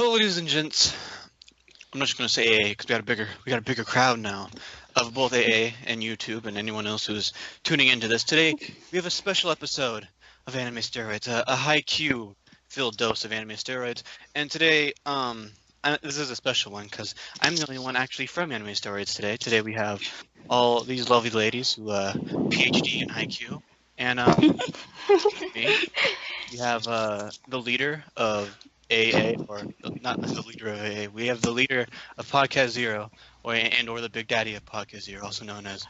Hello, ladies and gents. I'm not just gonna say AA because we got a bigger crowd now of both AA and YouTube and anyone else who's tuning into this. Today we have a special episode of Anime Steroids, a Haikyuu filled dose of Anime Steroids. And today, this is a special one because I'm the only one actually from Anime Steroids today. Today we have all these lovely ladies who PhD in Haikyuu, and me. We have the leader of AA, or not the leader of AA. We have the leader of Podcast Zero, or the Big Daddy of Podcast Zero, also known as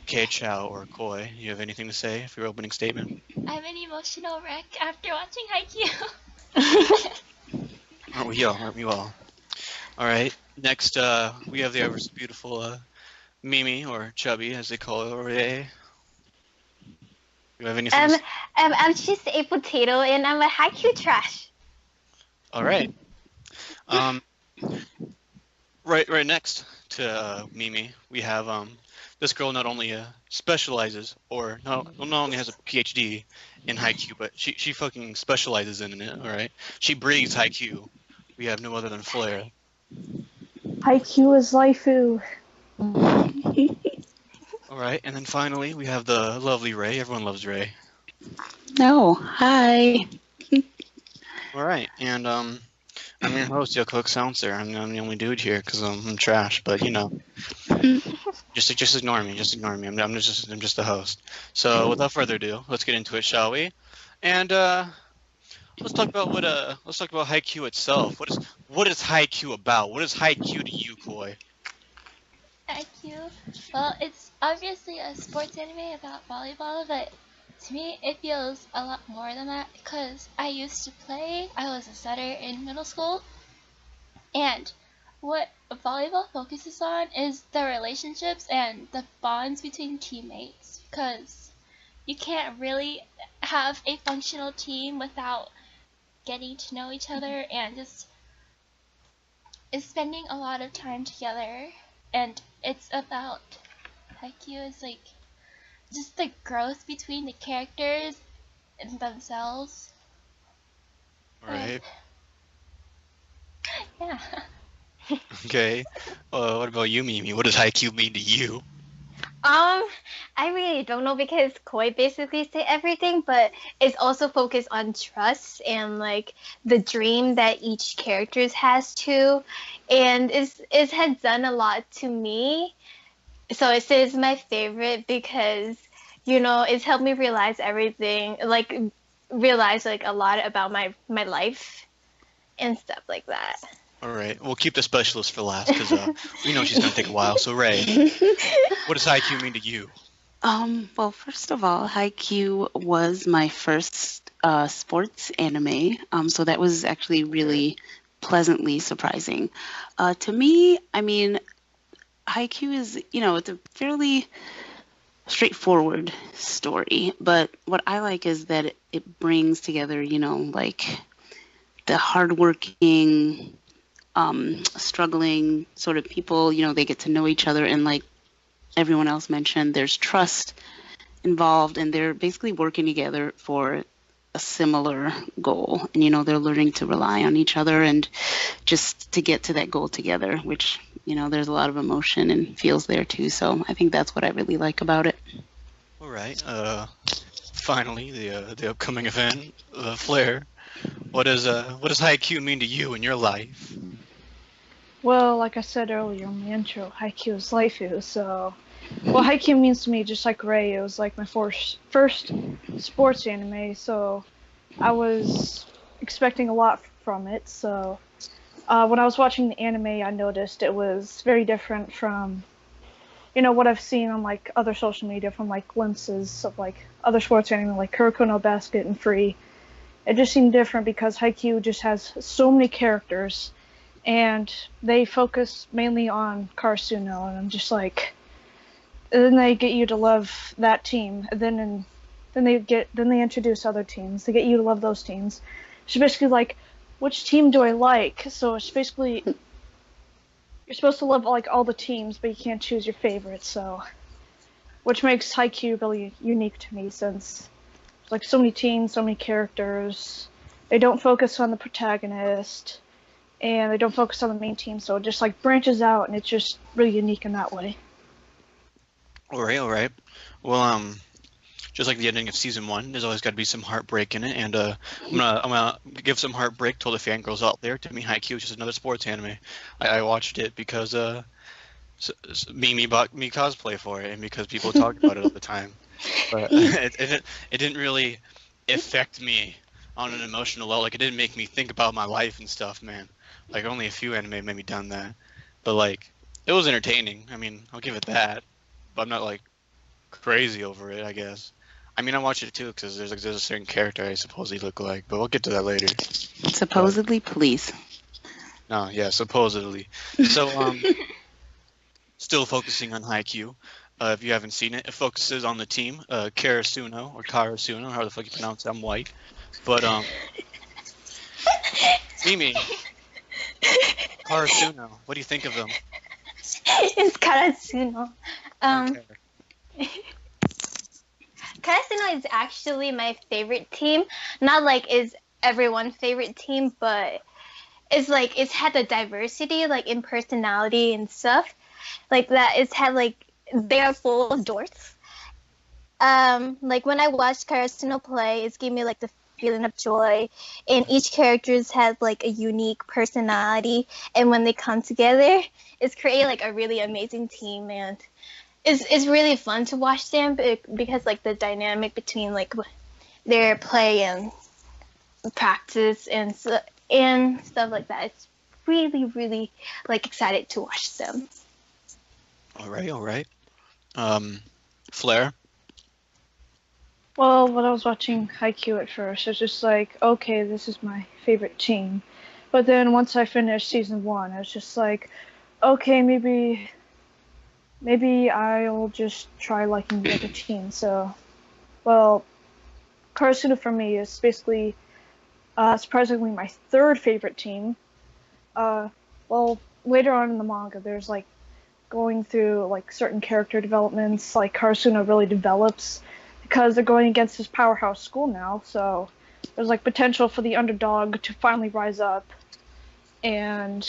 K Chow or Koi. You have anything to say for your opening statement? I'm an emotional wreck after watching Haikyuu. Aren't we all? Aren't we all? All right. Next, we have the ever so beautiful Mimi, or Chubby, as they call it over AA. You have anything? To say? I'm just a potato, and I'm a Haikyuu trash. All right. Right next to Mimi, we have this girl not only specializes, or not only has a PhD in Haikyuu, but she fucking specializes in it. All right, she breathes Haikyuu. We have no other than Flair. Haikyuu is waifu. All right, and then finally we have the lovely Ray. Everyone loves Ray. No, hi. All right, and I'm your host, Yo Cook Soundser. I'm the only dude here because I'm trash, but you know, just ignore me. Just ignore me. I'm just the host. So without further ado, let's get into it, shall we? And let's talk about Haikyuu itself. What is Haikyuu about? What is Haikyuu to you, Koi? Haikyuu, well, it's obviously a sports anime about volleyball, but to me it feels a lot more than that because I used to play. I was a setter in middle school, and what volleyball focuses on is the relationships and the bonds between teammates, because you can't really have a functional team without getting to know each other and just spending a lot of time together. And it's about Haikyuu is like just the growth between the characters and themselves. All right. Yeah. Okay. What about you, Mimi? What does Haikyuu mean to you? I really don't know because Koi basically said everything, but it's also focused on trust and like the dream that each character has too, and it has done a lot to me. So it is my favorite because it's helped me realize everything, like realize like a lot about my life and stuff like that. All right, we'll keep the specialist for last because we know she's gonna take a while. So Ray, what does Haikyuu mean to you? Well, first of all, Haikyuu was my first sports anime, so that was actually really pleasantly surprising. To me, I mean, Haikyuu is, it's a fairly straightforward story, but what I like is that it brings together, like the hardworking, struggling sort of people, they get to know each other, and like everyone else mentioned, there's trust involved, and they're basically working together for a similar goal, and they're learning to rely on each other and just to get to that goal together, which there's a lot of emotion and feels there too. So I think that's what I really like about it. All right. Finally, the upcoming event, Flair. What does Haikyuu mean to you in your life? Well, like I said earlier in my intro, Haikyuu is waifu, so... Well, Haikyuu means to me, just like Ray, it was like my first sports anime, so I was expecting a lot from it, so... when I was watching the anime, I noticed it was very different from, what I've seen on, like, other social media, from, like, glimpses of, like, other sports anime, like Kuroko no Basket and Free. It just seemed different because Haikyuu just has so many characters, and they focus mainly on Karasuno, and I'm just like, and then they get you to love that team, and then they introduce other teams, they get you to love those teams. It's basically like, which team do I like? So it's basically, you're supposed to love like all the teams, but you can't choose your favorite, so, which makes Haikyuu really unique to me, since there's like so many teams, so many characters, they don't focus on the protagonist. and they don't focus on the main team, so it just like branches out, and it's just really unique in that way. All right, all right. Well, just like the ending of season 1, there's always got to be some heartbreak in it, and I'm gonna give some heartbreak to all the fangirls out there. To me, Haikyuu is just another sports anime. I watched it because Mimi bought me cosplay for it, and because people talk about it all the time. But it didn't really affect me on an emotional level. Like, it didn't make me think about my life and stuff, man. Like, only a few anime made me done that. But like, it was entertaining. I mean, I'll give it that. But I'm not like crazy over it, I guess. I mean, I watched it too because there's a certain character I supposedly look like, but we'll get to that later. Supposedly, please. No, yeah, supposedly. So, still focusing on Haikyuu. If you haven't seen it, it focuses on the team, Karasuno or Karasuno, how the fuck you pronounce it. I'm white, but Mimi, Karasuno. What do you think of them? It's Karasuno. Okay. Karasuno is actually my favorite team. Not like is everyone's favorite team, but it's like it's had the diversity like in personality and stuff like that. It's had like they are full of dorks. Like when I watched Karasuno play, it gave me like the feeling of joy, and each characters has like a unique personality, and when they come together, it's created like a really amazing team, and it's really fun to watch them because like the dynamic between like their play and practice and stuff like that. It's really like excited to watch them. All right. Flair. Well, when I was watching Haikyuu at first, it was just like, okay, this is my favorite team. But then once I finished season 1, I was just like, okay, maybe I'll just try liking the other team. So, well, Karasuno for me is basically surprisingly my third favorite team. Well, later on in the manga, there's like going through like certain character developments, like Karasuno really develops because they're going against this powerhouse school now, so there's like potential for the underdog to finally rise up, and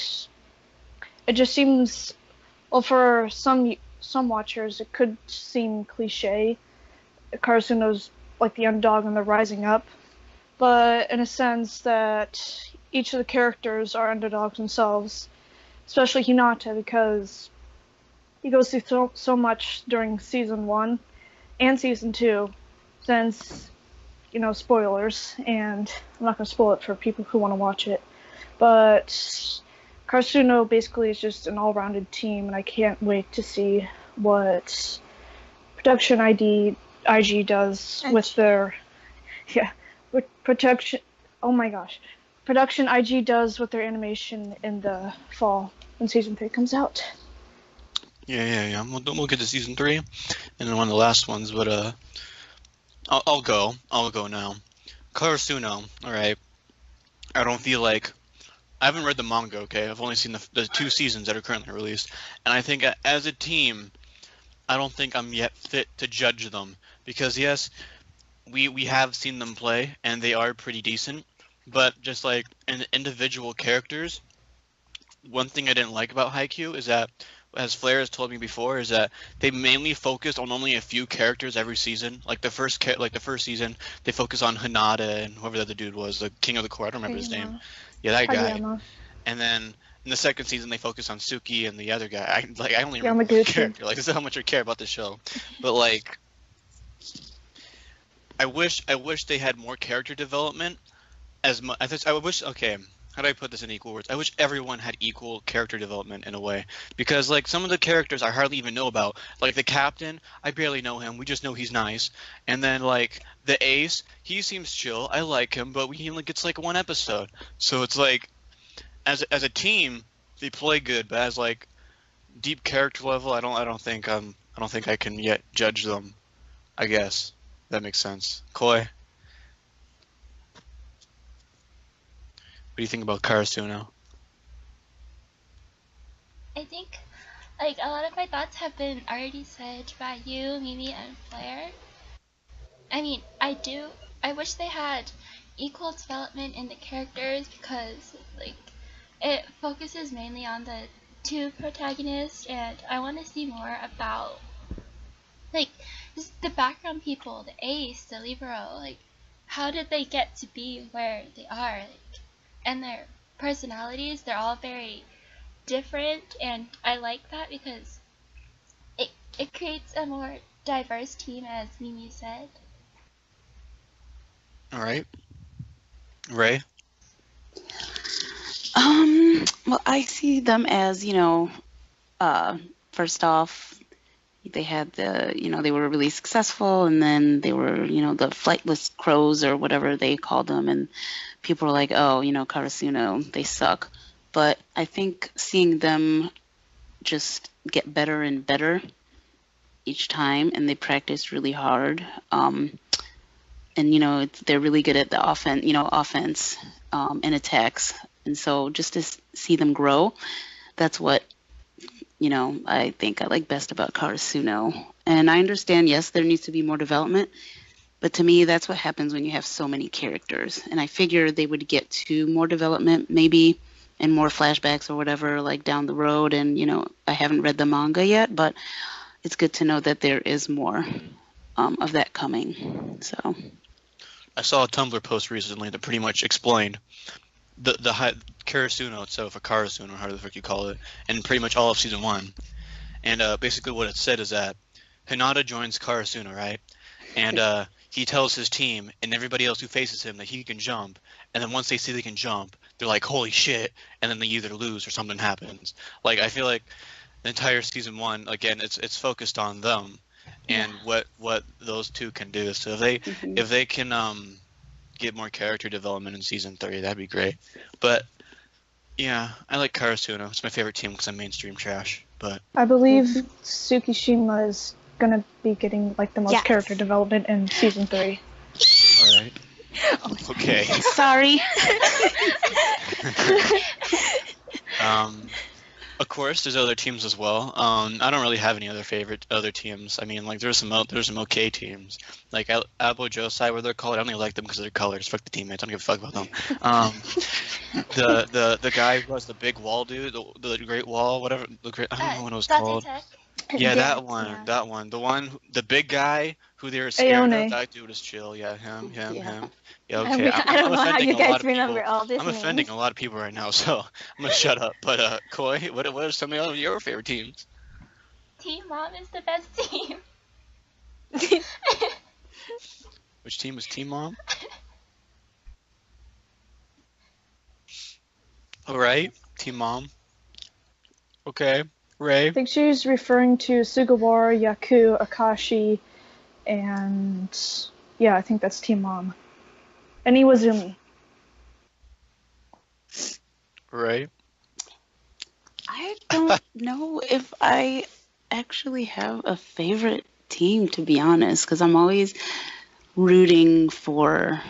it just seems, well, for some watchers it could seem cliche. Karasuno's like the underdog and they're rising up, but in a sense that each of the characters are underdogs themselves, especially Hinata, because he goes through so much during season 1 and season 2, since, spoilers, and I'm not going to spoil it for people who want to watch it, but Karasuno basically is just an all-rounded team, and I can't wait to see what Production IG does with their, Production IG does with their animation in the fall when season 3 comes out. Yeah. We'll get to season 3, and then one of the last ones. But I'll go now. Karasuno. All right. I don't feel like I haven't read the manga. Okay, I've only seen the 2 seasons that are currently released, and I think as a team, I don't think I'm yet fit to judge them because yes, we have seen them play and they are pretty decent, but just like individual characters, one thing I didn't like about Haikyuu is that, as Flair has told me before, is that they mainly focused on only a few characters every season. Like the first season, they focus on Hinata and whoever the other dude was, the king of the court. I don't remember his name. Yeah, that guy. And then in the second season, they focus on Suki and the other guy. I only remember one character. Like, this is how much I care about the show. But like, I wish they had more character development. I wish. Okay, how do I put this in equal words? I wish everyone had equal character development in a way, because like some of the characters I hardly even know about. Like the captain, I barely know him. We just know he's nice. And then like the ace, he seems chill. I like him, but he only gets like 1 episode. So it's like, as a team, they play good, but as like deep character level, I don't think I can yet judge them. I guess that makes sense. Koi, what do you think about Karasuno? I think like a lot of my thoughts have been already said by you, Mimi, and Flair. I mean, I wish they had equal development in the characters because like it focuses mainly on the two protagonists, and I want to see more about like just the background people, the ace, the libero, like how did they get to be where they are, like, and their personalities, they're all very different, and I like that because it creates a more diverse team, as Mimi said. All right, Ray. Well, I see them as, first off, they had they were really successful, and then they were, the flightless crows or whatever they called them, and people were like, oh, Karasuno, they suck. But I think seeing them just get better and better each time, and they practice really hard, and they're really good at the offense and attacks, and so just to see them grow, that's what I think I like best about Karasuno. And I understand, yes, there needs to be more development, but to me, that's what happens when you have so many characters. And I figure they would get to more development, maybe, and more flashbacks or whatever, like down the road. And, I haven't read the manga yet, but it's good to know that there is more of that coming. So I saw a Tumblr post recently that pretty much explained the Karasuno itself, or Karasuno, or however the frick you call it, and pretty much all of season 1. And basically what it said is that Hinata joins Karasuno, right? And he tells his team and everybody else who faces him that he can jump. And then once they see they can jump, they're like, holy shit. And then they either lose or something happens. Like, I feel like the entire season 1, again, it's focused on them and what those two can do. So if they can get more character development in season 3, that'd be great. But yeah, I like Karasuno. It's my favorite team because I'm mainstream trash. But I believe Tsukishima is gonna be getting like the most character development in season 3. All right. Okay. Sorry. Of course, there's other teams as well. I don't really have any other teams. I mean, like there's some okay teams, like Abo Josai, where they're called. I only like them because of their colors. Fuck the teammates. I don't give a fuck about them. The guy who has the big wall dude, the Great Wall, whatever. I don't know what it was called. Yeah, that one. The big guy who they were scared of. That dude is chill. Yeah, him. Yeah, okay. I don't know how you guys remember all this. I'm offending a lot of people right now, so I'm gonna shut up. But Koi, what are some of your favorite teams? Team Mom is the best team. Which team is Team Mom? All right, Team Mom. Okay, Ray. I think she's referring to Sugawara, Yaku, Akashi, and yeah, I think that's Team Mom. And Iwazumi. Right. I don't know if I actually have a favorite team, to be honest, because I'm always rooting for,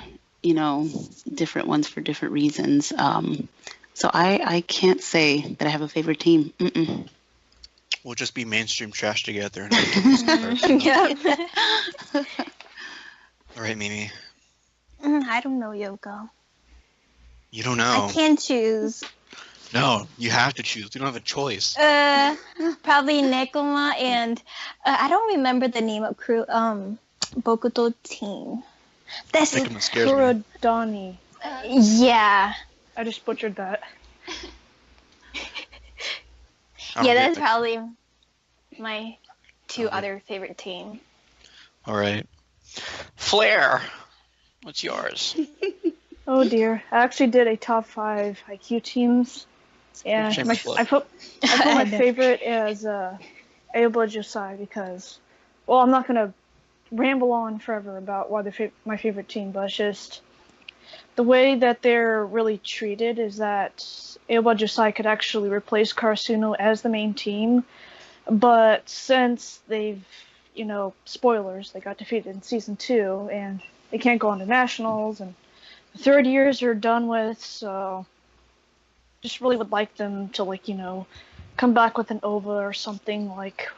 different ones for different reasons. So I can't say that I have a favorite team. Mm-mm. We'll just be mainstream trash together. And Yeah. All right, Mimi. I don't know, Yoko. You don't know. I can't choose. No, you have to choose. You don't have a choice. Probably Nekoma and I don't remember the name of crew. Bokuto team. That's Nekoma scares me. Kurodani. Yeah. I just butchered that. Yeah, that's probably my two other favorite team. All right. Flair, what's yours? Oh dear, I actually did a top 5 Haikyuu teams, and I put my favorite as Aoba Josai because, well, I'm not gonna ramble on forever about why my favorite team, but it's just the way that they're really treated is that Aoba Josai could actually replace Karasuno as the main team, but since they've, spoilers, they got defeated in season 2, and they can't go on to nationals, and the third years are done with, so just really would like them to, come back with an OVA or something, like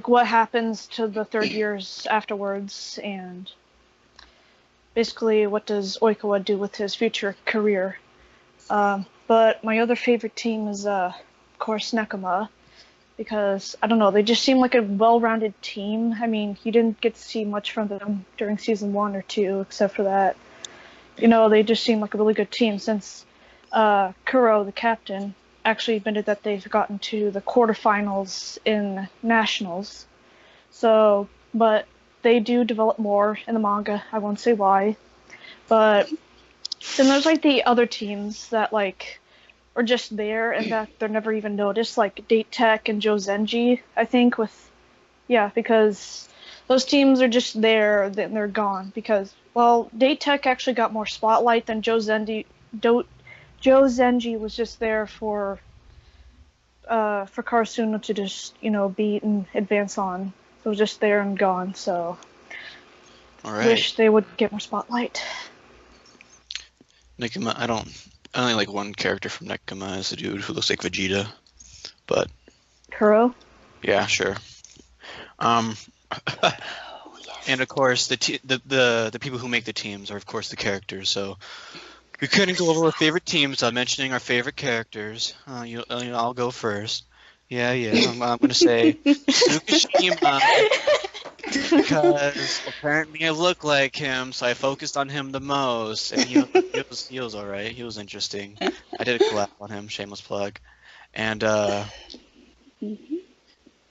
what happens to the third years afterwards, and basically what does Oikawa do with his future career. But my other favorite team is, of course, Nekoma. Because, I don't know, they just seem like a well-rounded team. I mean, you didn't get to see much from them during Season 1 or 2, except for that. You know, they just seem like a really good team since Kuro, the captain, actually admitted that they've gotten to the quarterfinals in Nationals. So, but they do develop more in the manga. I won't say why. But then there's, like, the other teams that, like, are just there and that they're never even noticed, like Date Tech and Joe Zenji, I think, because those teams are just there, then they're gone. Because, well, Date Tech actually got more spotlight than Joe Zenji. Joe Zenji was just there for Karasuno to just, beat and advance on. So it was just there and gone, so All right. wish they would get more spotlight. Nekoma, I only like one character from Nekoma is the dude who looks like Vegeta, but Kuro? yeah, sure. And of course the people who make the teams are of course the characters. So we couldn't go over our favorite teams without mentioning our favorite characters. I'll go first. Yeah. I'm gonna say Tsukishima because apparently I look like him, so I focused on him the most. And he was all right. He was interesting. I did a collab on him, shameless plug. And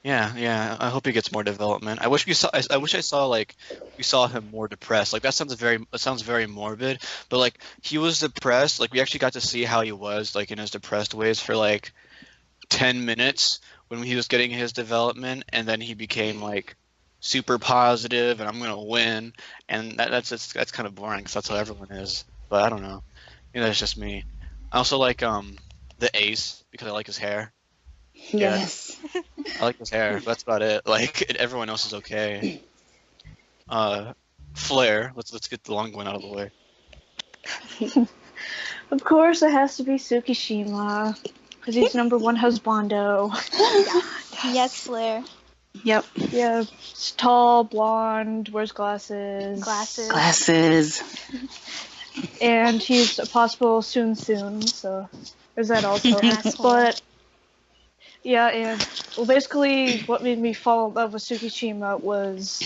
yeah. I hope he gets more development. I wish I saw like we saw him more depressed. Like that sounds very morbid. But like he was depressed. Like we actually got to see how he was like in his depressed ways for like 10 minutes when he was getting his development, and then he became like super positive and I'm gonna win, and that's kind of boring because that's how everyone is. But I don't know. That's just me. I also like the Ace because I like his hair. Yeah. Yes. I like his hair. That's about it. Like everyone else is okay. Flare. Let's get the long one out of the way. Of course, it has to be Tsukishima, because he's number one husbando. Yes, Flare. Yep. Yeah, he's tall, blonde, wears glasses. Glasses. And he's a possible soon, so there's that also. But, yeah, and, well, basically, what made me fall in love with Tsukishima was,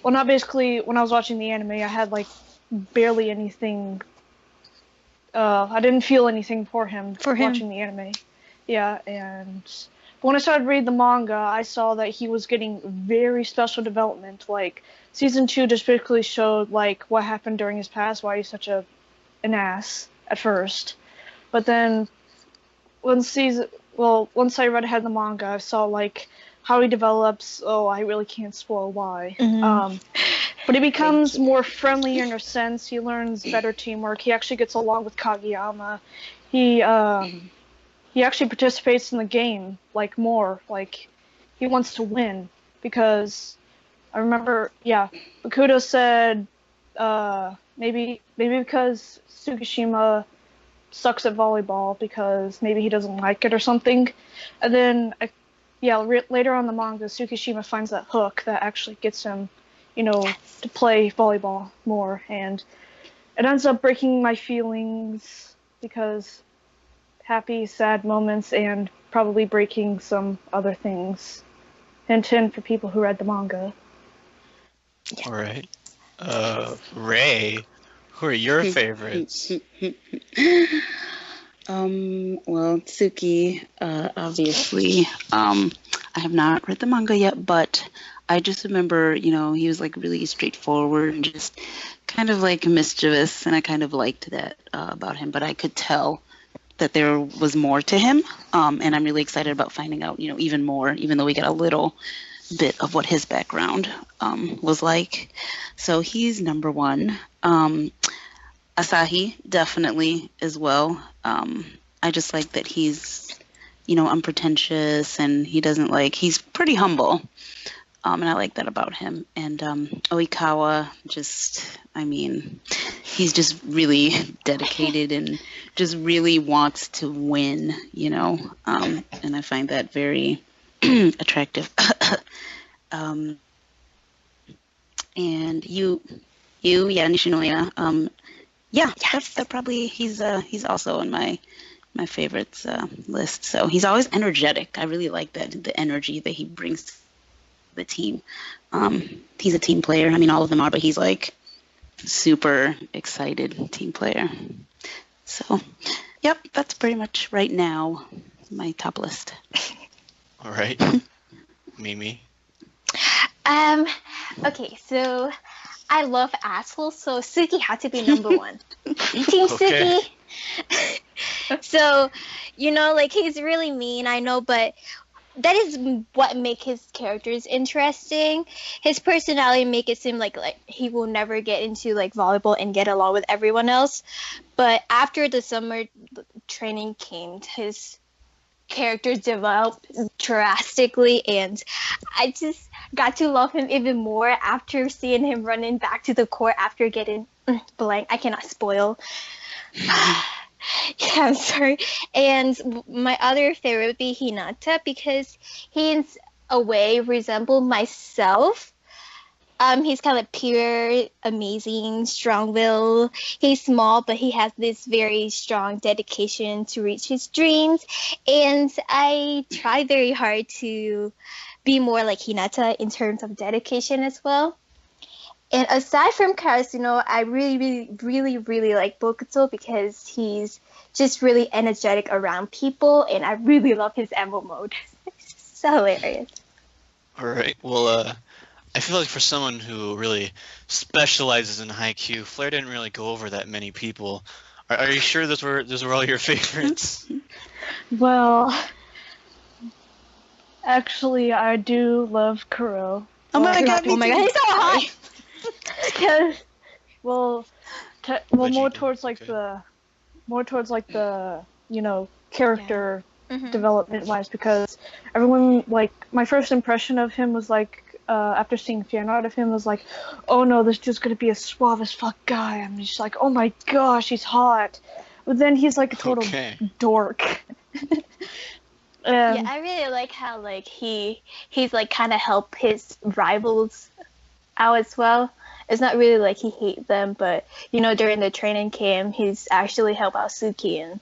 well, not basically, when I was watching the anime, I had, like, barely anything, I didn't feel anything for him watching the anime. Yeah, and when I started reading the manga, I saw that he was getting very special development. Like, Season 2 just basically showed, like, what happened during his past, why he's such an ass at first. But then, once I read ahead in the manga, I saw, like, how he develops. Oh, I really can't spoil why. But he becomes more friendly in a sense. He learns better teamwork. He actually gets along with Kageyama. He actually participates in the game, like, more. Like, he wants to win. Because I remember, Bakudo said, maybe because Tsukishima sucks at volleyball because maybe he doesn't like it or something. And then, later on in the manga, Tsukishima finds that hook that actually gets him, to play volleyball more. And it ends up breaking my feelings because happy, sad moments, and probably breaking some other things. Hint, hint for people who read the manga. All right. Ray, who are your favorites? Well, Tsuki, obviously. I have not read the manga yet, but I just remember, he was like really straightforward and just kind of like mischievous, and I kind of liked that about him. But I could tell that there was more to him, and I'm really excited about finding out, even more, even though we got a little bit of what his background was like. So he's number one. Asahi, definitely, as well. I just like that he's, unpretentious, and he's pretty humble. And I like that about him. And Oikawa, he's just really dedicated and just really wants to win, and I find that very attractive. And Nishinoya, that probably he's also in my my favorites list. So he's always energetic. I really like that, the energy that he brings to the team. He's a team player. I mean, all of them are, but he's like super excited team player. So, yep, that's pretty much right now my top list. All right. Mimi. Okay, so I love assholes, so Suki had to be number one. Team Okay. Suki. So, like he's really mean, I know, but that is what make his characters interesting. His personality make it seem like he will never get into like volleyball and get along with everyone else. But after the summer training came, his character developed drastically, and I just got to love him even more after seeing him running back to the court after getting blank. I cannot spoil. Yeah, I'm sorry. And my other favorite would be Hinata because he in a way resembled myself. He's kind of pure, amazing, strong-willed. He's small, but he has this very strong dedication to reach his dreams. And I try very hard to be more like Hinata in terms of dedication as well. And aside from Karasuno, I really, really, really, really like Bokuto because he's just really energetic around people, and I really love his Emerald mode. It's so hilarious. All right. Well, I feel like for someone who really specializes in Haikyuu, Flair didn't really go over that many people. Are you sure those were all your favorites? Well, actually, I do love Kuro. Oh my god, Oh my god, he's so hot! Because, well, What'd you more do? towards like Okay. the character Mhm. development wise, because everyone, like, my first impression of him was like, after seeing fan art of him, was like, oh no, this dude's gonna be a suave as fuck guy. I'm just like, oh my gosh, he's hot. But then he's like a total Okay. dork. Yeah, I really like how like he's like kind of help his rivals out as well. It's not really like he hates them, but during the training camp, he's actually help out Suki, and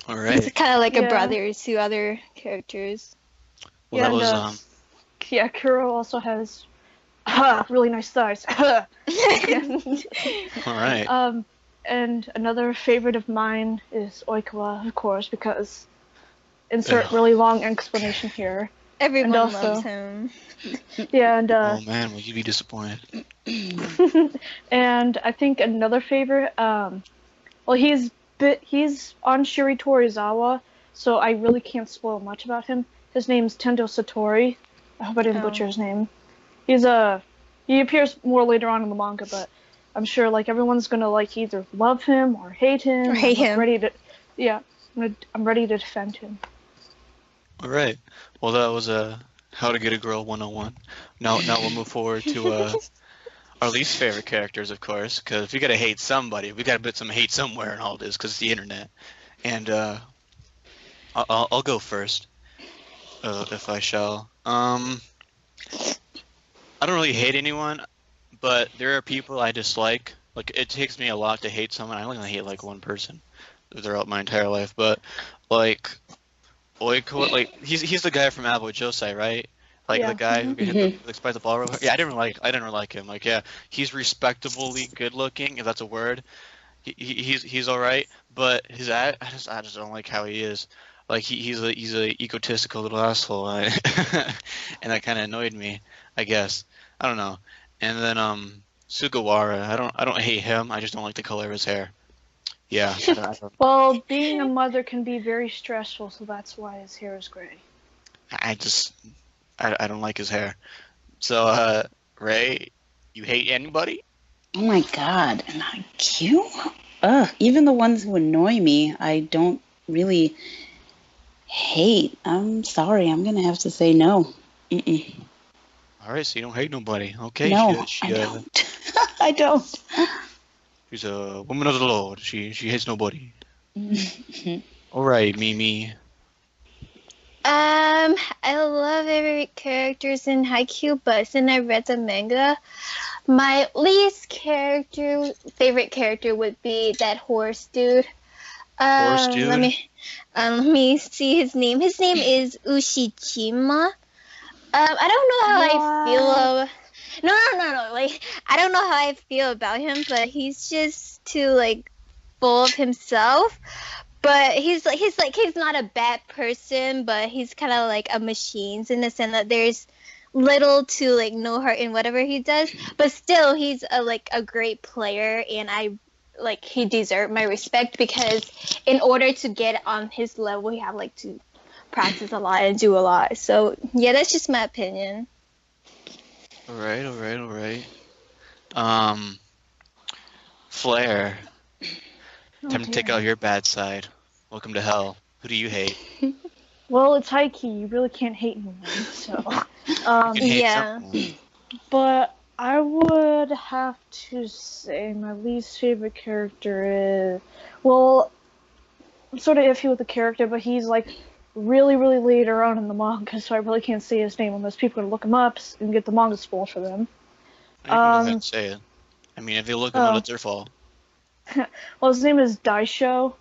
All he's right. kind of like a Yeah. brother to other characters. Well, that Yeah, was yeah, Kuro also has really nice thighs. all right. And another favorite of mine is Oikawa, of course, because insert Ugh. really long explanation here. Everyone And also- loves him. Yeah, and Oh man, will you be disappointed? and I think another favorite, well, he's on Shiri Torizawa, so I really can't spoil much about him. His name's Tendo Satori. I hope I didn't Oh. butcher his name. He appears more later on in the manga, but I'm sure like everyone's gonna like either love him or hate him. Or hate I'm him. Ready to, yeah, I'm ready to defend him. All right. Well, that was How to Get a Girl 101. Now we'll move forward to our least favorite characters, of course, because if you gotta hate somebody, we gotta put some hate somewhere in all this, because it's the internet. And I'll go first, if I shall. I don't really hate anyone, but there are people I dislike. Like, it takes me a lot to hate someone. I only hate like one person throughout my entire life, but like Oiko, like he's the guy from Abo Josei, right? Like Yeah. the guy who can hit the, spike the ball. Yeah, I didn't really like him. Like, yeah, he's respectably good looking, if that's a word. He's all right, but I just don't like how he is. Like he's a egotistical little asshole, and that kind of annoyed me, I guess. I don't know. And then Sugawara, I don't hate him. I just don't like the color of his hair. Yeah. I don't, Well, being a mother can be very stressful, so that's why his hair is gray. I don't like his hair. So Ray, you hate anybody? Oh my god, and IQ? Ugh, even the ones who annoy me, I don't really hate. I'm sorry, I'm gonna have to say no. Mm-mm. All right, so you don't hate nobody. Okay. No, I don't. I don't. She's a woman of the Lord. She hates nobody. All right, Mimi. I love every characters in Haikyuu, but since I read the manga, my least favorite character would be that horse dude. Horse Let dude? me see his name. His name is Ushijima. I don't know how I feel. No. Like, I don't know how I feel about him, but he's just too like full of himself. But he's not a bad person, but he's kind of like a machine in the sense that there's little to like no heart in whatever he does. But still, he's a great player, and he deserved my respect because in order to get on his level, you have like to practice a lot and do a lot. So yeah, that's just my opinion. All right. Um, Flair, time to take out your bad side. Welcome to hell. Who do you hate? Well, it's Haikyuu. You really can't hate anyone. So, You can hate Yeah. someone. but I would have to say my least favorite character is, well, I'm sort of iffy with the character, but he's like really, really later on in the manga, so I really can't say his name unless people are gonna look him up and get the manga spoiled for them. You can go ahead Um, and say it. I mean, if they look him up, oh, it's their fault. well, his name is Daisho.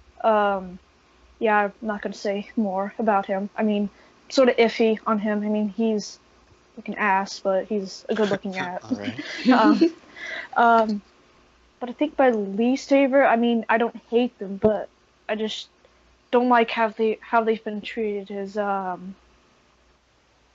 Yeah, I'm not gonna say more about him. I mean, sort of iffy on him. I mean, he's like an ass, but he's a good-looking ass. All right. um, um, but I think my least favorite. I mean, I don't hate them, but I just don't like how they've been treated. Is let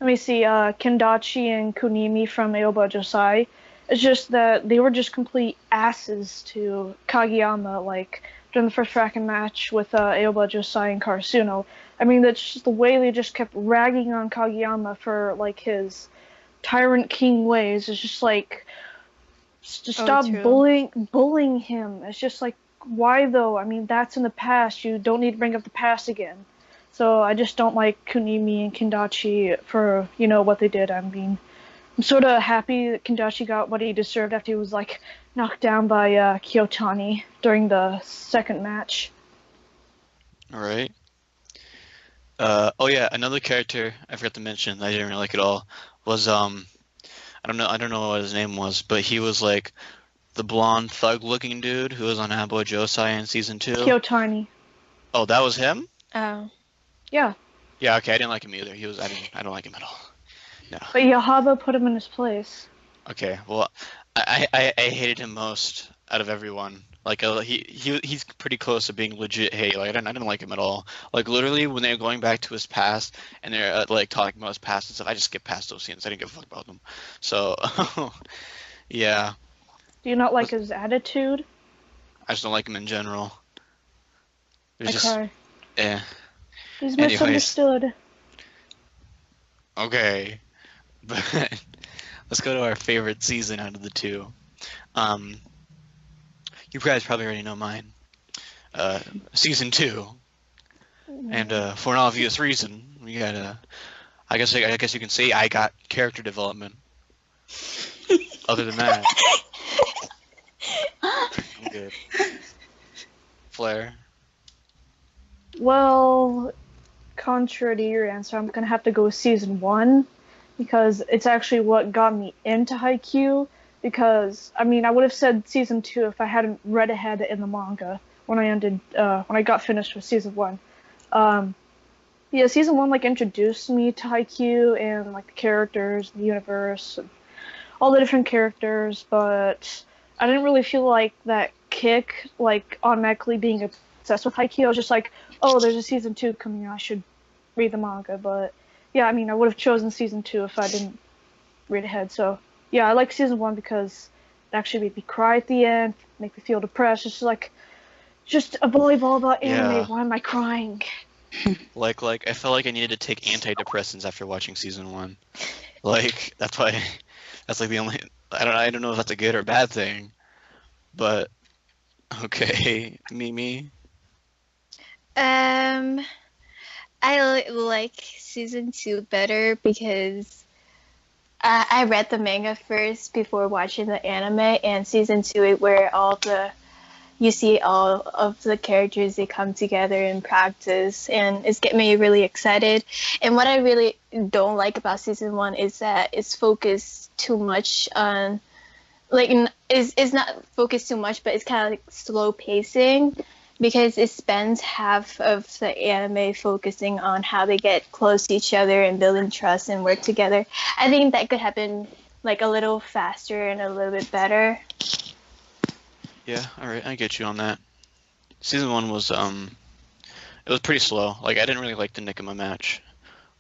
me see, Kendachi and Kunimi from Aoba Josai. It's just that they were just complete asses to Kageyama, like during the first fracking match with Aoba Josai and Karasuno. I mean, that's just the way they just kept ragging on Kageyama for like his tyrant king ways. It's just like, just stop True. bullying him. It's just like, why though? I mean, that's in the past. You don't need to bring up the past again. So I just don't like Kunimi and Kendachi for, what they did. I mean, I'm sort of happy that Kendachi got what he deserved after he was like knocked down by Kyotani during the second match. All right. Oh yeah, another character I forgot to mention that I didn't really like at all was I don't know what his name was, but he was like the blonde thug-looking dude who was on Abo Josai in season 2. Kyotani. Oh, that was him? Oh. Yeah. Yeah, okay, I didn't like him either. I don't like him at all. No. But Yahaba put him in his place. Okay, well, I hated him most out of everyone. Like he's pretty close to being legit hate. Like I didn't like him at all. Like literally when they're going back to his past and they're like talking about his past and stuff, I just skipped past those scenes. I didn't give a fuck about them. So yeah, Do you not like his attitude? I just don't like him in general. There's just Okay. eh. He's Anyways. misunderstood. Okay, but let's go to our favorite season out of the two. You guys probably already know mine. Season 2, and for an obvious reason, we got I guess you can say I got character development. Other than that, I'm good. Flair. Well, contrary to your answer, I'm gonna have to go with season 1 because it's actually what got me into Haikyuu. Because I mean, I would have said season 2 if I hadn't read ahead in the manga when I got finished with season 1. Yeah, season 1 like introduced me to Haikyuu and like the characters, the universe, and all the different characters, but I didn't really feel like that kick, like automatically being obsessed with Haikyuu. I was just like, oh, there's a season 2 coming out, I should read the manga. But yeah, I mean, I would have chosen season 2 if I didn't read ahead. So yeah, I like season 1 because it actually made me cry at the end, make me feel depressed. It's like, just a volleyball about anime. Yeah. Why am I crying? Like I felt like I needed to take antidepressants after watching season 1. Like that's why. That's like the only. I don't know if that's a good or bad thing, but okay, Mimi. I like season 2 better because I read the manga first before watching the anime, and season 2 where you see all of the characters, they come together in practice, and it's getting me really excited. And what I really don't like about season 1 is that it's focused too much on, like, it's not focused too much, but it's kind of like slow pacing. because it spends half of the anime focusing on how they get close to each other and building trust and work together. I think that could happen like a little faster and a little bit better. Yeah, all right, I get you on that. Season 1 was it was pretty slow. Like I didn't really like the Nikoma match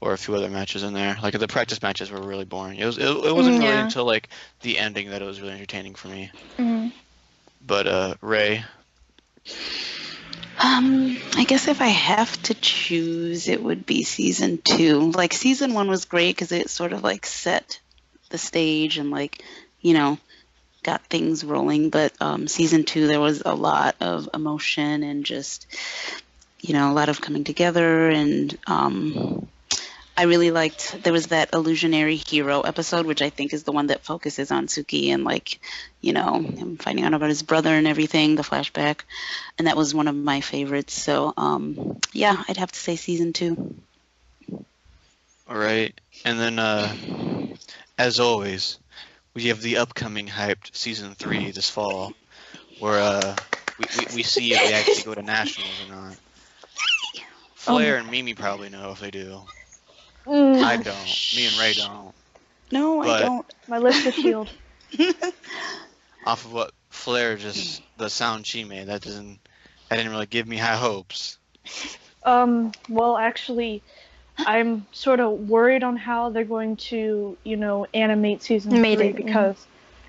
or a few other matches in there. Like the practice matches were really boring. It wasn't really Yeah. until like the ending that it was really entertaining for me. Mhm. But Ray, I guess if I have to choose, it would be season 2. Like season 1 was great because it sort of like set the stage and like, you know, got things rolling. But season 2, there was a lot of emotion and just, you know, a lot of coming together. And I really liked, there was that illusionary hero episode, which I think is the one that focuses on Suki and like, you know, him finding out about his brother and everything, the flashback. And that was one of my favorites. So yeah, I'd have to say season 2. all right, and then as always, we have the upcoming hyped season 3 this fall, where we see if they actually go to nationals or not. Flair and Mimi probably know if they do. I don't. Me and Ray don't. No, I But- don't. My lips are sealed. Off of what Flair the sound she made, that didn't really give me high hopes. Well, actually, I'm sort of worried on how they're going to, you know, animate season 3 because,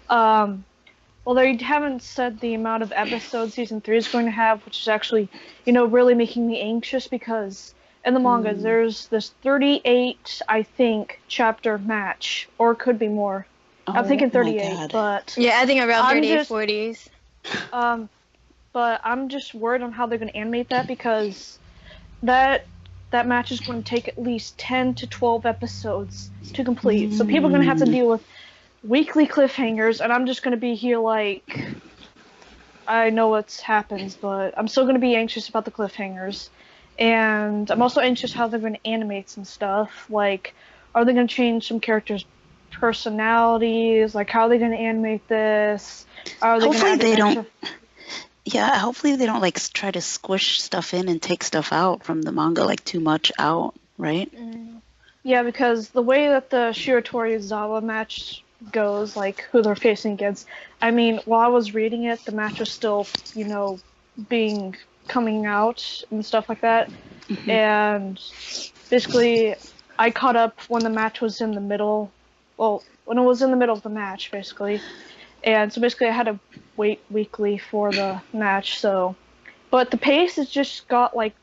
well, they haven't said the amount of episodes season 3 is going to have, which is actually, you know, really making me anxious because in the manga there's this 38, I think, chapter match, or it could be more. I'm thinking 38, but Yeah, I think around I'm 38, just- 40s. but I'm just worried on how they're going to animate that because that match is going to take at least 10 to 12 episodes to complete. So people are going to have to deal with weekly cliffhangers, and I'm just going to be here like, I know what's happens, but I'm still going to be anxious about the cliffhangers. And I'm also anxious how they're going to animate some stuff. Like, are they going to change some characters' personalities? Like, how are they going to animate this? Are they Hopefully going to they don't. Yeah, hopefully they don't like try to squish stuff in and take stuff out from the manga, like too much out, right? Yeah, because the way that the Shiratori Zawa match goes, like who they're facing against, I mean, while I was reading it, the match was still, you know, coming out and stuff like that. And basically, I caught up when the match was in the middle. Well, when it was in the middle of the match, basically. And so basically, I had to wait weekly for the match. So, but the pace has just got like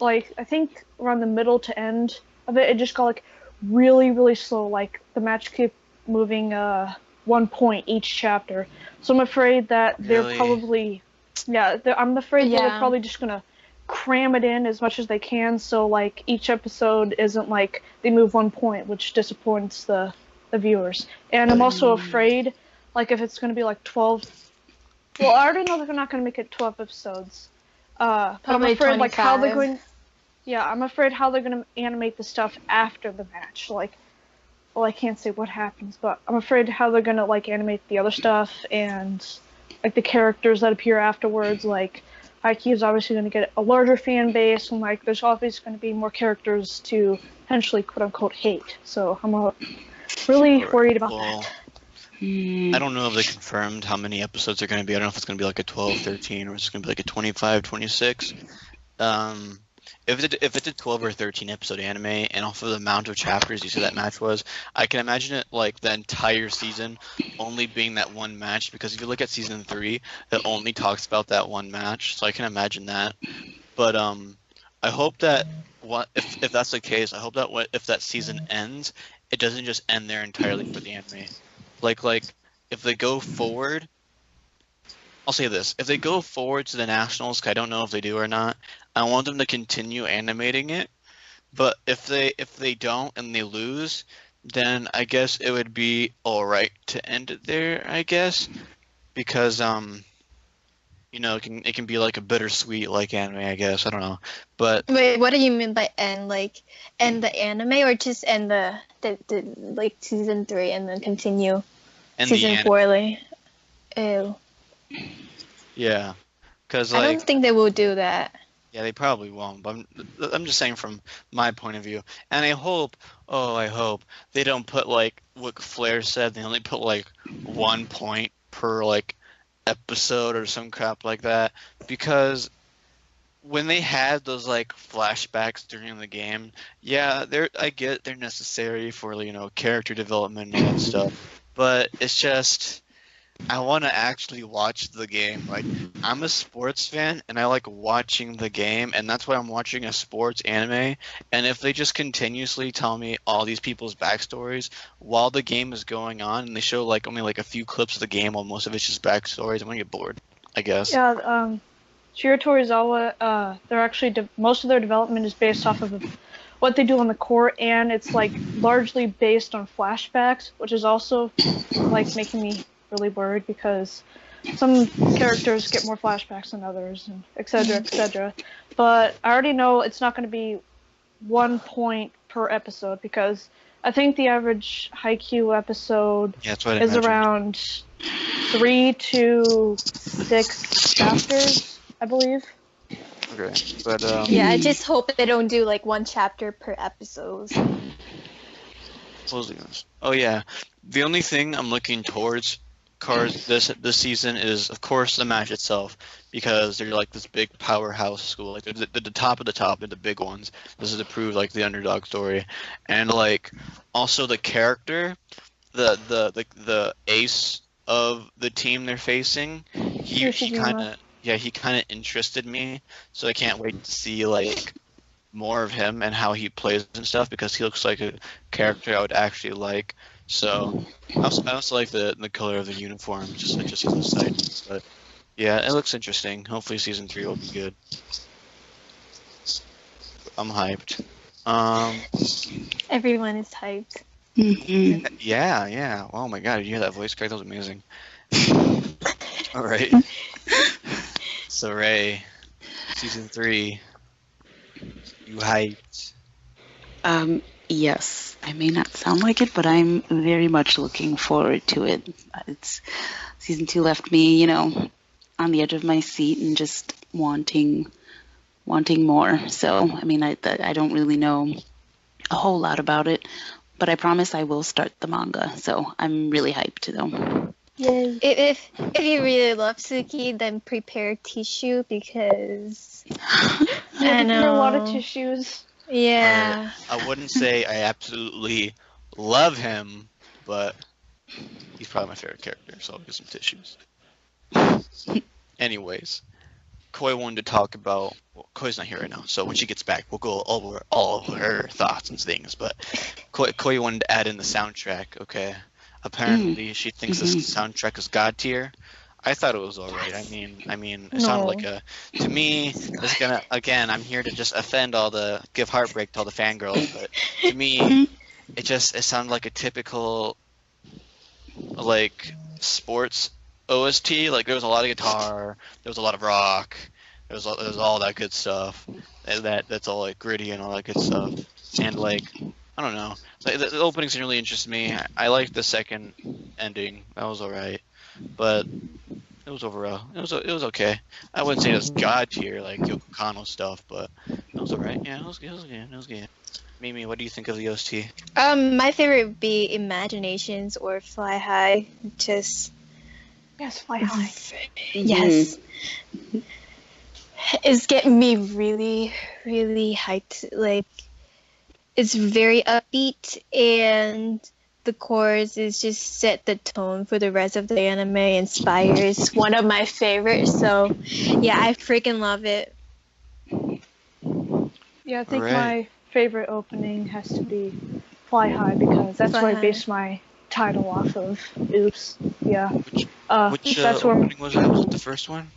I think around the middle to end of it, it just got like really, really slow. Like the match kept moving 1 point each chapter. So I'm afraid that they're Really? probably, I'm afraid they're Yeah. probably just gonna cram it in as much as they can. So like each episode isn't like they move 1 point, which disappoints the viewers. And I'm also afraid, like if it's gonna be like 12. Well, I already know they're not gonna make it 12 episodes. But I'm Probably afraid like how they're 25. going. Yeah, I'm afraid how they're gonna animate the stuff after the match. Like, well, I can't say what happens, but I'm afraid how they're gonna like animate the other stuff and like the characters that appear afterwards. Like, Haikyuu is obviously gonna get a larger fan base, and like there's obviously gonna be more characters to potentially quote unquote hate. So I'm really worried about Well, that. I don't know if they confirmed how many episodes are going to be. I don't know if it's going to be like a 12, 13, or it's going to be like a 25, 26. If it's a 12 or 13 episode anime, and off of the amount of chapters you said that match was, I can imagine it like the entire season only being that one match. Because if you look at season 3, it only talks about that one match. So I can imagine that. But I hope that if that's the case, I hope that if that season ends, it doesn't just end there entirely for the anime. Like if they go forward, I'll say this: if they go forward to the nationals, 'cause I don't know if they do or not, I want them to continue animating it. But if they don't and they lose, then I guess it would be all right to end it there. I guess because you know, it can be like a bittersweet like anime. I guess I don't know, but Wait, what do you mean by end? Like end the anime or just end the like season 3 and then continue and season 4? Like, ew. yeah, Because I like, don't think they will do that. yeah, they probably won't. But I'm just saying from my point of view, and I hope, oh, I hope they don't put like what Flair said. They only put like 1 point per like episode or some crap like that, because when they had those like flashbacks during the game, yeah, I get they're necessary for character development and all that stuff, but it's just I want to actually watch the game. Like, I'm a sports fan and I like watching the game, and that's why I'm watching a sports anime. And if they just continuously tell me all these people's backstories while the game is going on, and they show like only like a few clips of the game while most of it's just backstories, I'm gonna get bored, I guess. Yeah, Shiro Torizawa, they're actually most of their development is based off of what they do on the court, and it's like largely based on flashbacks, which is also like making me really worried because some characters get more flashbacks than others, and et cetera, et cetera. But I already know it's not going to be 1 point per episode, because I think the average Haikyuu episode is around 3 to 6 chapters, I believe. Okay, but Yeah, I just hope they don't do like 1 chapter per episode. Oh yeah, the only thing I'm looking towards cards this season is, of course, the match itself, because they're like this big powerhouse school, like they're the top of the top, they're the big ones. This is to prove like the underdog story, and like also the character, the ace of the team they're facing. He kind of interested me, so I can't wait to see like more of him and how he plays and stuff, because he looks like a character I would actually like. So I also like the color of the uniform, just he's on the side. But yeah, it looks interesting. Hopefully season 3 will be good. I'm hyped. Everyone is hyped. Mm-hmm. Yeah. Oh my god, did you hear that voice crack? That was amazing. All right. So Ray, season 3, you hyped? Yes. I may not sound like it, but I'm very much looking forward to it. It's season 2 left me, on the edge of my seat and just wanting more. So, I mean, I don't really know a whole lot about it, but I promise I will start the manga. So I'm really hyped though. Yay. If you really love Suki, then prepare tissue, because I know a lot of tissues. Yeah. I wouldn't say I absolutely love him, but he's probably my favorite character, so I'll get some tissues. Anyways, Koi wanted to talk about. Well, Koi's not here right now, so when she gets back, we'll go over all of her thoughts and things. But Koi wanted to add in the soundtrack. Okay, apparently she thinks this soundtrack is god tier. I thought it was alright. I mean, it sounded like to me, it's gonna, again, I'm here to just offend give heartbreak to all the fangirls, but to me, it sounded like a typical, like, sports OST. Like, there was a lot of guitar, there was a lot of rock, there was all that good stuff, and that's all, like, gritty and all that good stuff, and, like, I don't know, the openings didn't really interest me. I liked the second ending, that was alright. But it was overall, it was okay. I wouldn't say it was god tier like Yoko Kanno stuff, but it was alright. Yeah, it was good. Mimi, what do you think of the OST? My favorite would be Imaginations or Fly High. Just Yes, Fly High. Yes. It's getting me really, really hyped. Like, it's very upbeat, and the chorus is just set the tone for the rest of the anime. Inspires one of my favorites, so yeah, I freaking love it. Yeah, I think my favorite opening has to be Fly High, because that's what I based my title off of. Oops. Yeah. Which that's opening was that? Was it the first one?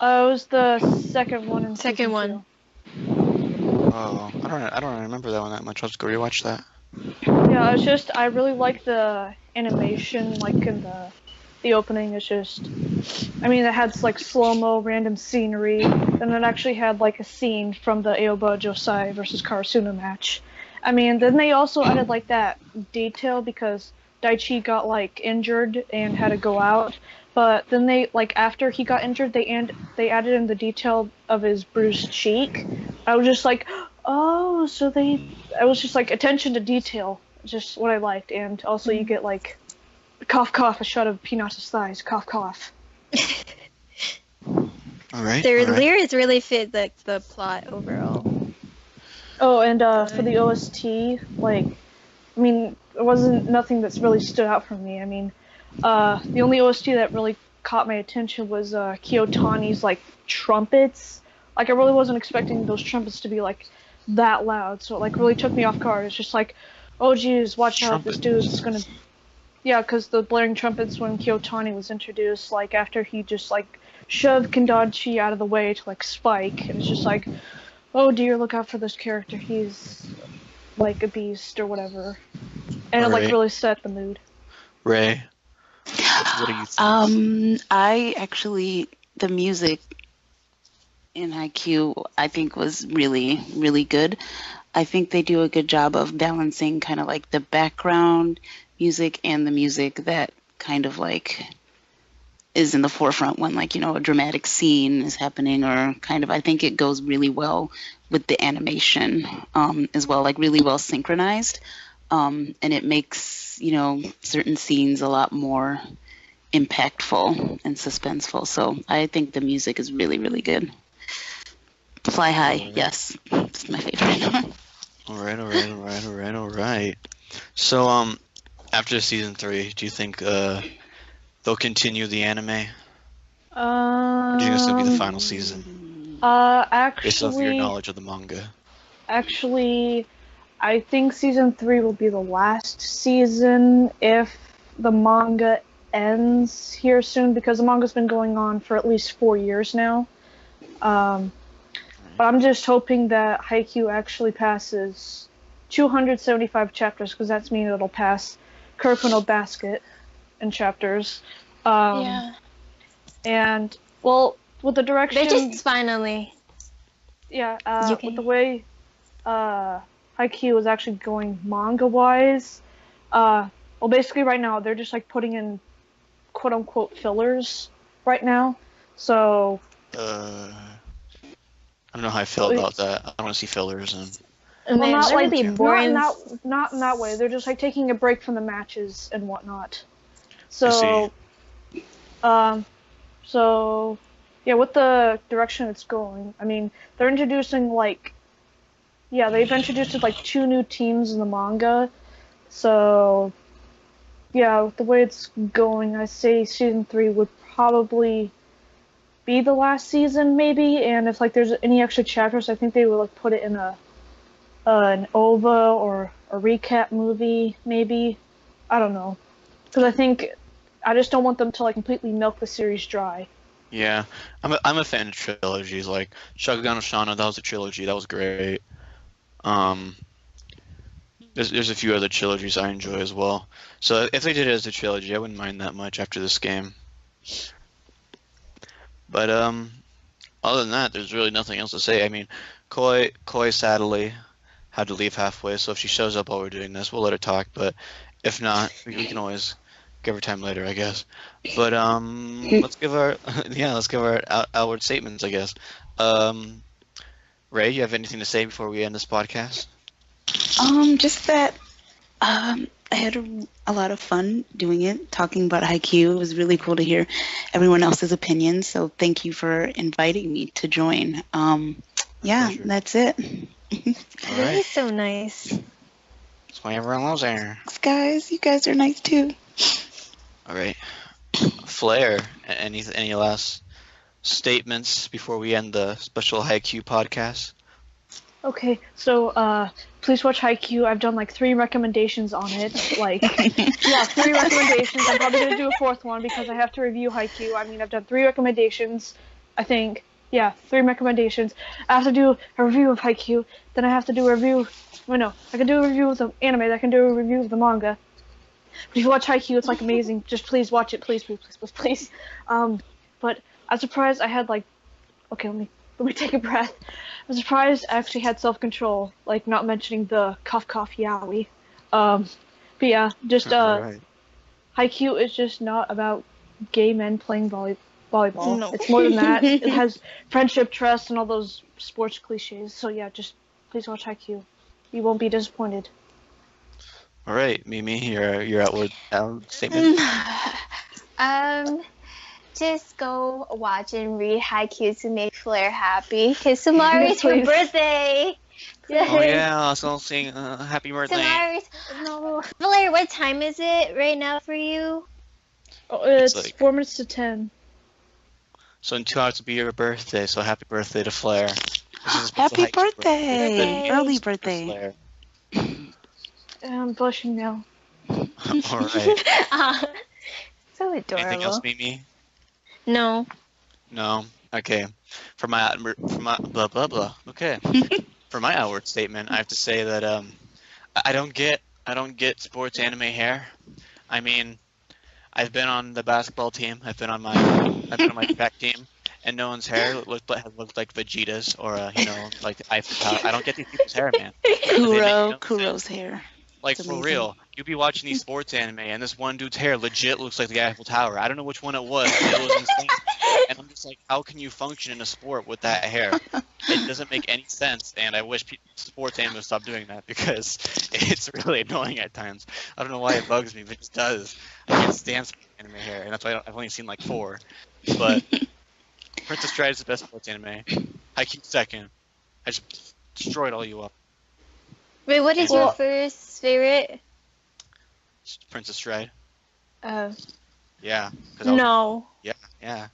It was the second one. In Second one. Oh, I don't remember that one that much. I'll just go rewatch that. Yeah, it's just I really like the animation, like in the opening. It's just, I mean, it had like slow-mo, random scenery, and it actually had like a scene from the Aoba Josai versus Karasuno match. I mean, then they also added like that detail because Daichi got like injured and had to go out, But then they like after he got injured, they added in the detail of his bruised cheek. I was just like, oh, so they. I was just like attention to detail, just what I liked, and also you get like, cough cough, a shot of Peanuts' thighs, cough cough. All right. Their all right. lyrics really fit the plot overall. Oh, and for the OST, like, I mean, it wasn't nothing that's really stood out for me. I mean, the only OST that really caught my attention was Kiyotani's like trumpets. Like, I really wasn't expecting those trumpets to be like that loud, so it like really took me off guard. It's just like, oh geez, watch out, this dude's gonna. Yeah, because the blaring trumpets when Kiyotani was introduced, like after he just like shoved Kendachi out of the way to like spike, and it's just like, oh dear, look out for this character. He's like a beast or whatever, and it like really set the mood. Ray, what do you think? I actually the music in Haikyuu I think was really, really good. I think they do a good job of balancing kind of like the background music and the music that kind of like is in the forefront when like, a dramatic scene is happening, or kind of, I think it goes really well with the animation as well, like really well synchronized. And it makes, certain scenes a lot more impactful and suspenseful. So I think the music is really, really good. Fly High, yes, it's my favorite. All right. So, after season 3, do you think they'll continue the anime? Or do you think it's gonna be the final season? Actually, Based off your knowledge of the manga. Actually, I think season 3 will be the last season if the manga ends here soon, because the manga's been going on for at least 4 years now. But I'm just hoping that Haikyuu actually passes 275 chapters, because that's mean it'll pass Kuroko no Basket in chapters. Yeah. And, well, with the direction... They're just finally... Yeah, with the way Haikyuu is actually going manga-wise, well, basically right now, they're just, like, putting in quote-unquote fillers right now, so... I don't know how I feel about that. I want to see fillers and... Well, not like really boring. Not in that way. They're just like taking a break from the matches and whatnot. So, yeah, with the direction it's going, I mean, they're introducing they've introduced like 2 new teams in the manga. So, yeah, with the way it's going, I say season 3 would probably be the last season, maybe. And if like there's any extra chapters, I think they would like put it in an OVA or a recap movie, maybe. I don't know. Because I just don't want them to like completely milk the series dry. Yeah, I'm a fan of trilogies. Like Shakugan no Shana, that was a trilogy. That was great. There's a few other trilogies I enjoy as well. So if they did it as a trilogy, I wouldn't mind that much after this game. But other than that, there's really nothing else to say. I mean, Koi sadly had to leave halfway, so if she shows up while we're doing this, we'll let her talk. But if not, we can always give her time later, I guess. But let's give our outward statements, I guess. Ray, you have anything to say before we end this podcast? Just that I had a lot of fun doing it, talking about Haikyuu. It was really cool to hear everyone else's opinions, so thank you for inviting me to join. That's it. All That right. is so nice. That's why everyone loves her. Thanks, guys. You guys are nice too. All right. Flair, any last statements before we end the special Haikyuu podcast? Okay, so please watch Haikyuu. I've done like 3 recommendations on it. Like, yeah, 3 recommendations. I'm probably gonna do a 4th one because I have to review Haikyuu. I mean, I've done 3 recommendations. I think, yeah, 3 recommendations. I have to do a review of Haikyuu. Then I have to do a review. Well, no, I can do a review of the anime. I can do a review of the manga. But if you watch Haikyuu, it's like amazing. Just please watch it, please. But I'm surprised I had like. Okay, let me take a breath. I'm surprised I actually had self-control, like not mentioning the cough yaoi. But yeah, just Right. Haikyuu is just not about gay men playing volleyball. No. It's more than that. It has friendship, trust, and all those sports cliches. So yeah, just please watch Haikyuu. You won't be disappointed. All right, Mimi, your outward statement. Just go watch and read Haikyuu to make Flair happy, because tomorrow is her Please. birthday. Oh yeah, I was all saying happy birthday. Tomorrow's no. Flair, what time is it right now for you? Oh, it's like- 4 minutes to 10. So in 2 hours will be your birthday. So happy birthday to Flair. This is Happy Haikyu birthday! Early for birthday. Flair. I'm blushing now. All right. So Anything adorable. else, Mimi? No. No. Okay. For my blah blah blah. Okay. For my outward statement, I have to say that I don't get sports anime hair. I mean, I've been on the basketball team. I've been on my track team, and no one's hair has looked like Vegeta's or like the Eiffel Tower. I don't get these people's hair, man. Kuro's hair. Like, It's for amazing. real, you'd be watching these sports anime, and this one dude's hair legit looks like the Eiffel Tower. I don't know which one it was, but it was insane. And I'm just like, how can you function in a sport with that hair? It doesn't make any sense, and I wish sports anime would stop doing that, because it's really annoying at times. I don't know why it bugs me, but it just does. I can't stand sports anime hair, and that's why I've only seen like 4. But Princess Stride is the best sports anime. Haikyuu second. I just destroyed all you up. Wait, what is your first favorite? Princess Stride. Oh. Yeah. 'cause No. Yeah,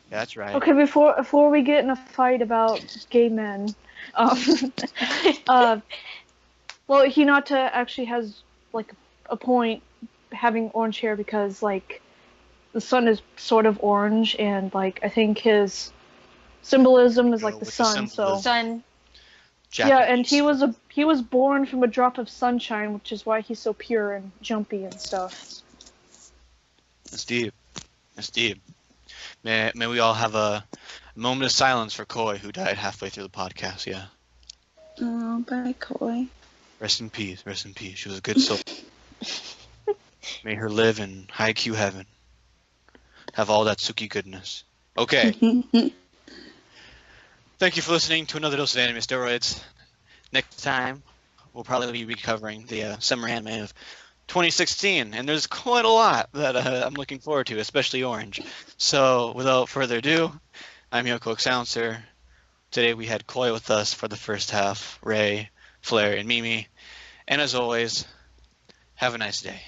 that's right. Okay, before we get in a fight about gay men, well, Hinata actually has like a point having orange hair, because like the sun is sort of orange, and like I think his symbolism is like the With the sun. So symbolism. Sun. yeah, and Japanese. he was born from a drop of sunshine, which is why he's so pure and jumpy and stuff. That's deep. That's deep. May we all have a moment of silence for Koi, who died halfway through the podcast. Yeah. Oh, bye, Koi. Rest in peace. Rest in peace. She was a good soul. May her live in Haikyuu heaven. Have all that Suki goodness. Okay. Thank you for listening to another dose of anime steroids. Next time, we'll probably be covering the summer anime of 2016, and there's quite a lot that I'm looking forward to, especially Orange. So, without further ado, I'm your co-announcer. Today we had Koi with us for the first half, Ray, Flair, and Mimi. And as always, have a nice day.